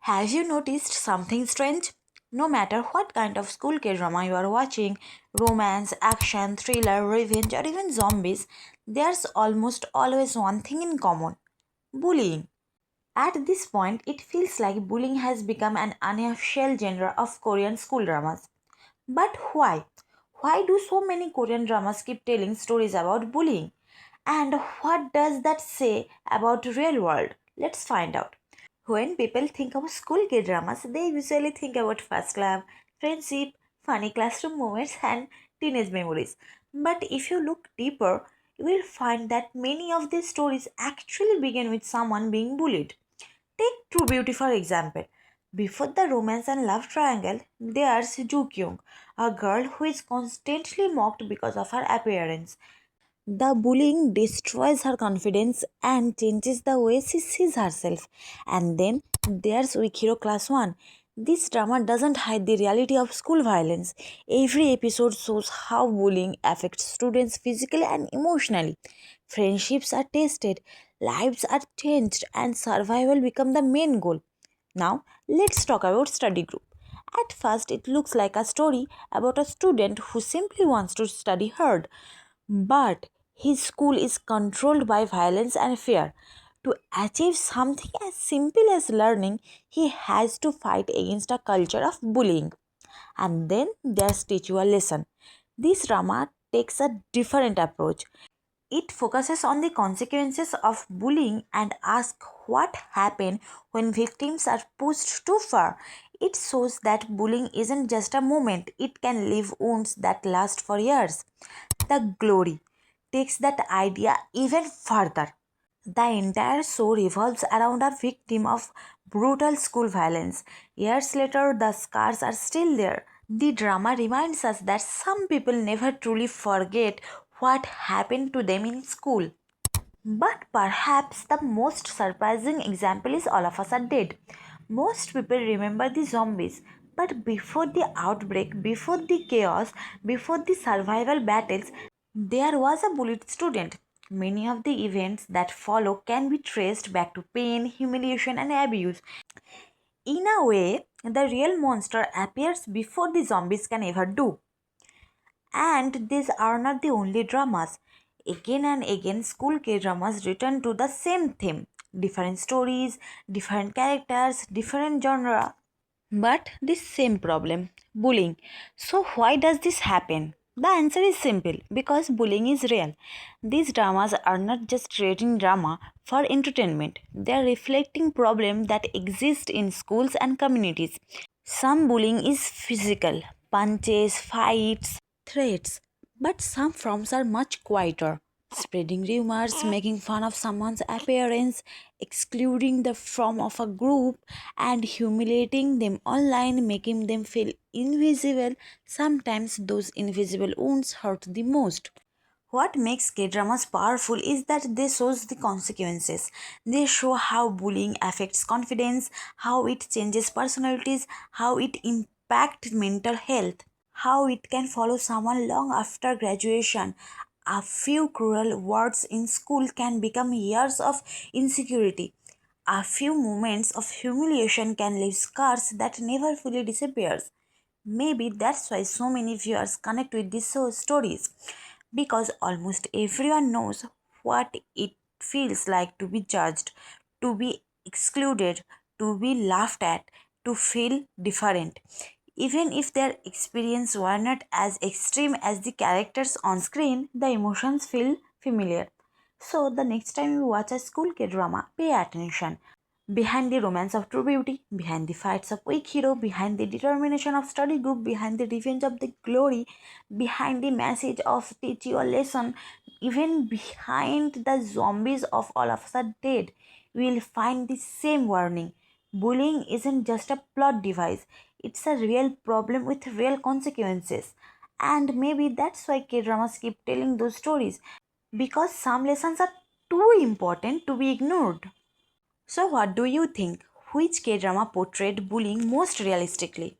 Have you noticed something strange? No matter what kind of school K-drama you are watching, romance, action, thriller, revenge, or even zombies, there's almost always one thing in common: bullying. At this point, it feels like bullying has become an unofficial genre of Korean school dramas. But why? Why do so many Korean dramas keep telling stories about bullying? And what does that say about real world? Let's find out. When people think of school kid dramas, they usually think about first love, friendship, funny classroom moments, and teenage memories. But if you look deeper, you will find that many of these stories actually begin with someone being bullied. Take True Beauty for example. Before the romance and love triangle, there's Joo Kyung, a girl who is constantly mocked because of her appearance. The bullying destroys her confidence and changes the way she sees herself. And then there's Weak Hero Class 1. This drama doesn't hide the reality of school violence. Every episode shows how bullying affects students physically and emotionally. Friendships are tested, lives are changed, and survival become the main goal. Now, let's talk about study group. At first, it looks like a story about a student who simply wants to study hard. But his school is controlled by violence and fear. To achieve something as simple as learning, he has to fight against a culture of bullying. And then there's teach you a lesson. This drama takes a different approach. It focuses on the consequences of bullying and asks what happens when victims are pushed too far. It shows that bullying isn't just a moment, it can leave wounds that last for years. The Glory takes that idea even further. The entire show revolves around a victim of brutal school violence. Years later, the scars are still there. The drama reminds us that some people never truly forget what happened to them in school. But perhaps the most surprising example is All of Us Are Dead. Most people remember the zombies, but before the outbreak, before the chaos, before the survival battles, there was a bullied student. Many of the events that follow can be traced back to pain, humiliation, and abuse. In a way, the real monster appears before the zombies can ever do. And these are not the only dramas. Again and again, school K dramas return to the same theme: different stories, different characters, different genre. But the same problem: bullying. So, why does this happen? The answer is simple: because bullying is real. These dramas are not just creating drama for entertainment, they are reflecting problems that exist in schools and communities. Some bullying is physical: punches, fights, threats. But some forms are much quieter: spreading rumors, making fun of someone's appearance, excluding them from of a group, and humiliating them online, making them feel invisible. Sometimes those invisible wounds hurt the most. What makes K-dramas powerful is that they show the consequences. They show how bullying affects confidence, how it changes personalities, how it impacts mental health, how it can follow someone long after graduation. A few cruel words in school can become years of insecurity. A few moments of humiliation can leave scars that never fully disappears. Maybe that's why so many viewers connect with these stories, because almost everyone knows what it feels like to be judged, to be excluded, to be laughed at, to feel different. Even if their experience were not as extreme as the characters on screen, the emotions feel familiar. So, the next time you watch a school kid drama, pay attention. Behind the romance of true beauty, behind the fights of weak hero, behind the determination of study group, behind the revenge of the glory, behind the message of teach you a lesson, even behind the zombies of All of Us Are Dead, we will find the same warning. Bullying isn't just a plot device, it's a real problem with real consequences. And maybe that's why K dramas keep telling those stories, because some lessons are too important to be ignored. So, what do you think? Which K drama portrayed bullying most realistically?